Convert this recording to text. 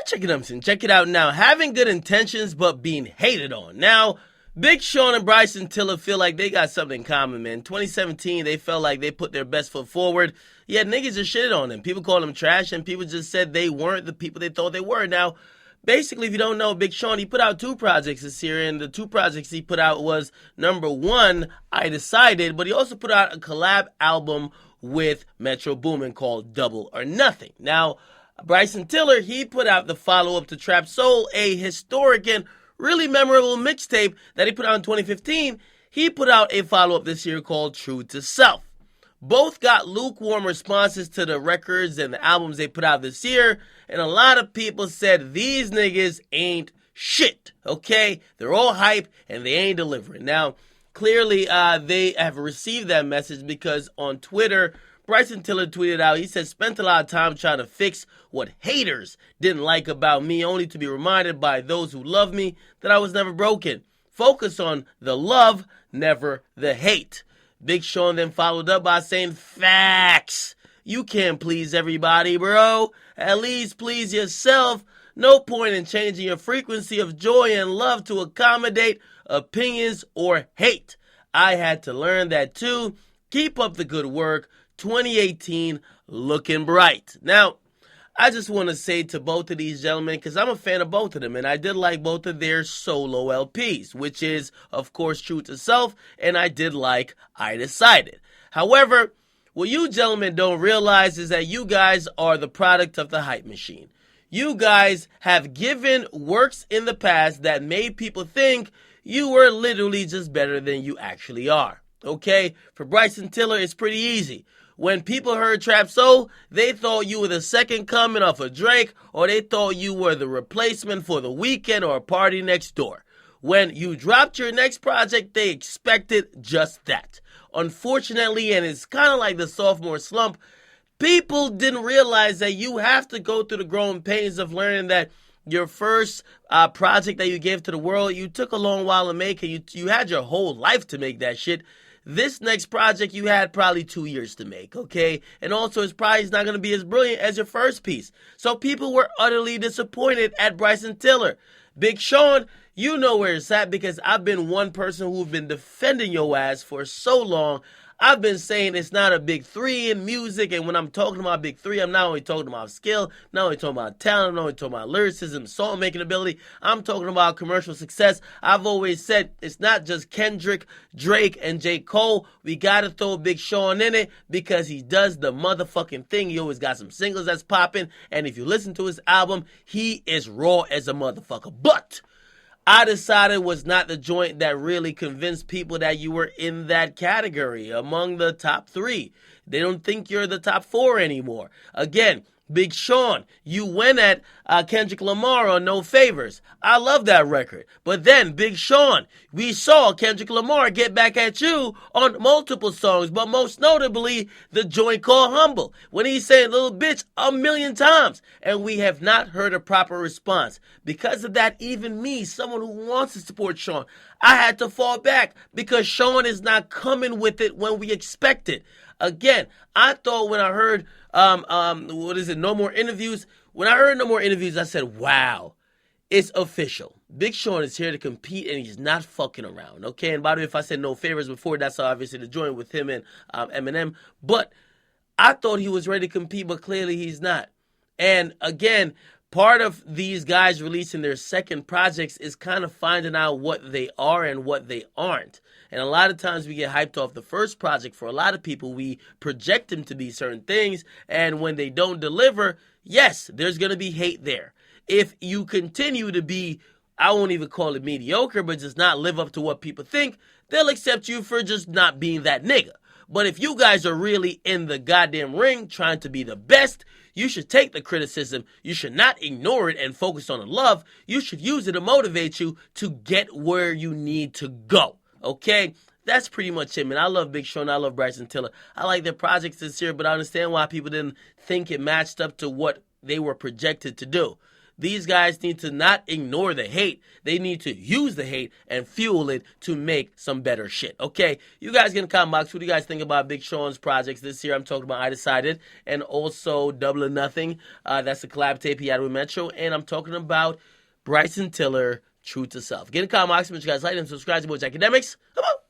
check it out now. Having good intentions, but being hated on. Now, Big Sean and Bryson Tiller feel like they got something in common, man. 2017, they felt like they put their best foot forward. Yeah, niggas just shitted on them. People called them trash, and people just said they weren't the people they thought they were. Now, basically, if you don't know, Big Sean, he put out 2 projects this year, and the 2 projects he put out was, number 1, I Decided, but he also put out a collab album with Metro Boomin called Double or Nothing. Now, Bryson Tiller, he put out the follow-up to Trap Soul, a historic and really memorable mixtape that he put out in 2015. He put out a follow-up this year called True to Self. Both got lukewarm responses to the records and the albums they put out this year, and a lot of people said these niggas ain't shit, okay? They're all hype, and they ain't delivering. Now, clearly, they have received that message because on Twitter, Bryson Tiller tweeted out, he said, spent a lot of time trying to fix what haters didn't like about me, only to be reminded by those who love me that I was never broken. Focus on the love, never the hate. Big Sean then followed up by saying, facts. You can't please everybody, bro. At least please yourself. No point in changing your frequency of joy and love to accommodate opinions or hate. I had to learn that too. Keep up the good work. 2018 looking bright. Now, I just want to say to both of these gentlemen, because I'm a fan of both of them, and I did like both of their solo LPs, which is, of course, True to Self, and I did like I Decided. However, what you gentlemen don't realize is that you guys are the product of the hype machine. You guys have given works in the past that made people think you were literally just better than you actually are. Okay? For Bryson Tiller, it's pretty easy. When people heard Trap Soul, they thought you were the second coming of a Drake, or they thought you were the replacement for The Weeknd or Party Next Door. When you dropped your next project, they expected just that. Unfortunately, and it's kind of like the sophomore slump, people didn't realize that you have to go through the growing pains of learning that your first project that you gave to the world, you took a long while to make, and you had your whole life to make that shit. This next project you had probably 2 years to make, okay? And also it's probably not going to be as brilliant as your first piece. So people were utterly disappointed at Bryson Tiller. Big Sean, you know where it's at because I've been one person who's been defending your ass for so long. I've been saying it's not a big 3 in music, and when I'm talking about big 3, I'm not only talking about skill, not only talking about talent, not only talking about lyricism, song-making ability, I'm talking about commercial success. I've always said it's not just Kendrick, Drake, and J. Cole. We gotta throw Big Sean in it because he does the motherfucking thing. He always got some singles that's popping, and if you listen to his album, he is raw as a motherfucker. But I Decided was not the joint that really convinced people that you were in that category among the top 3. They don't think you're the top 4 anymore. Again, Big Sean, you went at Kendrick Lamar on No Favors. I love that record. But then, Big Sean, we saw Kendrick Lamar get back at you on multiple songs, but most notably, the joint called Humble, when he said little bitch 1,000,000 times, and we have not heard a proper response. Because of that, even me, someone who wants to support Sean, I had to fall back because Sean is not coming with it when we expect it. Again, I thought when I heard No More Interviews? When I heard No More Interviews, I said, wow, it's official. Big Sean is here to compete, and he's not fucking around, okay? And by the way, if I said No Favors before, that's obviously the joint with him and Eminem. But I thought he was ready to compete, but clearly he's not. And again, part of these guys releasing their second projects is kind of finding out what they are and what they aren't. And a lot of times we get hyped off the first project. For a lot of people, we project them to be certain things. And when they don't deliver, yes, there's going to be hate there. If you continue to be, I won't even call it mediocre, but just not live up to what people think, they'll accept you for just not being that nigga. But if you guys are really in the goddamn ring trying to be the best, you should take the criticism. You should not ignore it and focus on the love. You should use it to motivate you to get where you need to go. Okay? That's pretty much it, man. I love Big Sean. I love Bryson Tiller. I like their projects this year, but I understand why people didn't think it matched up to what they were projected to do. these guys need to not ignore the hate. They need to use the hate and fuel it to make some better shit, okay? You guys get in the comment box. What do you guys think about Big Sean's projects this year? I'm talking about I Decided and also Double or Nothing. That's the collab tape he had with Metro. And I'm talking about Bryson Tiller, True to Self. Get in the comment box. Make sure you guys like and subscribe to Akademiks. Come on.